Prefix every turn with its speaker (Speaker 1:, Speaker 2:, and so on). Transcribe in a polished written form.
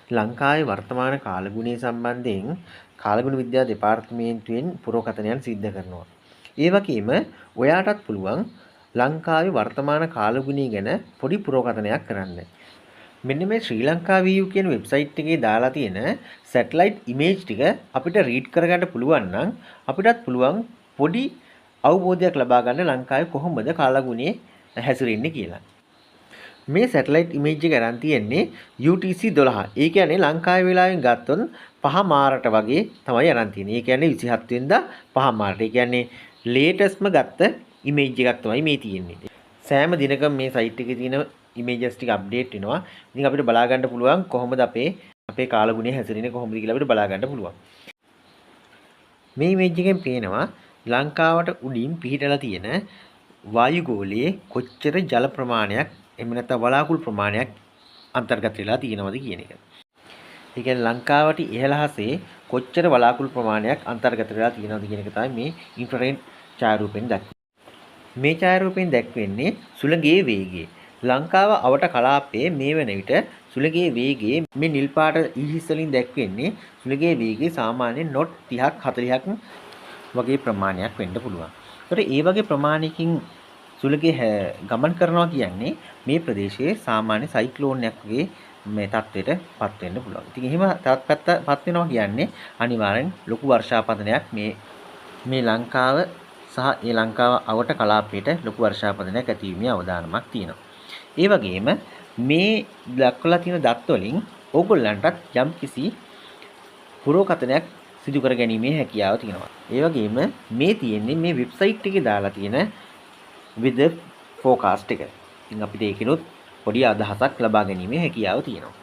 Speaker 1: ලංකාවේ වර්තමාන කාලගුණය සම්බන්ධයෙන් කාලගුණ විද්‍යා දෙපාර්තමේන්තුවෙන් පුරෝකථනයන් සිද්ධ කරනවා. ඒ වගේම ඔයාටත් පුළුවන් ලංකාවේ වර්තමාන කාලගුණය ගැන පොඩි පුරෝකථනයක් කරන්න. මෙන්න මේ ශ්‍රී ලංකා view කියන වෙබ්සයිට් එකේ දාලා තියෙන සැටලයිට් ඉමේජ් ටික අපිට රීඩ් කරගන්න පුළුවන් නම් අපිටත් පුළුවන් පොඩි අවබෝධයක් ලබා ගන්න ලංකාවේ කොහොමද කාලගුණය හැසිරෙන්නේ කියලා. මේ සැටලයිට් ඉමේජ් එක අරන් තියෙන්නේ UTC 12. ඒ කියන්නේ ලංකාවේ වෙලාවෙන් ගත්තොත් 5 මාරට වගේ තමයි අරන් තියෙන්නේ. ඒ කියන්නේ 27 වෙනිදා 5 මාරට. ඒ කියන්නේ ලේටස්ට්ම ගත්ත ඉමේජ් එකක් තමයි මේ තියෙන්නේ. සෑම දිනකම මේ සයිට් එකේ තියෙන ඉමේජස් ටික අප්ඩේට් වෙනවා. ඉතින් අපිට බලා ගන්න පුළුවන් කොහොමද අපේ කාලගුණය හැසිරෙන්නේ කොහොමද කියලා අපිට බලා ගන්න පුළුවන්. මේ ඉමේජ් එකෙන් පේනවා ලංකාවට උඩින් පිහිටලා තියෙන වායුගෝලයේ කොච්චර ජල ප්‍රමාණයක් එහෙම නැත්නම් වලාකුළු ප්‍රමාණයක් අන්තර්ගත වෙලා තියෙනවද කියන එක. ඒ කියන්නේ ලංකාවට ඉහළහසේ කොච්චර වලාකුළු ප්‍රමාණයක් අන්තර්ගත වෙලා තියෙනවද කියන එක තමයි මේ ඉන්ෆ්‍රාරෙඩ් ඡායාරූපෙන් දක්වන්නේ. මේ ඡායාරූපෙන් දැක්වෙන්නේ සුළඟේ වේගය. ලංකාව අවට කලාපයේ මේ වන විට සුළඟේ වේගය මේ නිල් පාට ඉහිස් වලින් දැක්වෙන්නේ සුළඟේ වේගය සාමාන්‍යයෙන් නොට් 30ක් 40ක් වගේ ප්‍රමාණයක් වෙන්න පුළුවන්. ඒතර ඒ වගේ ප්‍රමාණයකින් සුළඟේ ගමන් කරනවා කියන්නේ මේ ප්‍රදේශයේ සාමාන්‍ය සයික්ලෝන් එකක් වගේ මේ තත්ත්වයට පත් වෙන්න පුළුවන්. ඉතින් එහෙම පත් වෙනවා කියන්නේ අනිවාර්යෙන් ලොකු වර්ෂාපතනයක් මේ ලංකාව සහ ඒ ලංකාව අවට කලාපයට ලොකු වර්ෂාපතනයක් ඇතිවීමේ අවදානමක් තියෙනවා. ඒ වගේම මේ දක්වලා තියෙන දත් වලින් ඕගොල්ලන්ටත් යම් කිසි පුරෝකථනයක් සිදු කර ගැනීමේ හැකියාව තියෙනවා. ඒ වගේම මේ තියෙන්නේ මේ වෙබ්සයිට් එකේ දාලා තියෙන weather forecast එක. ඉතින් අපිට ඒකිනුත් පොඩි අදහසක් ලබා ගැනීමේ හැකියාව තියෙනවා.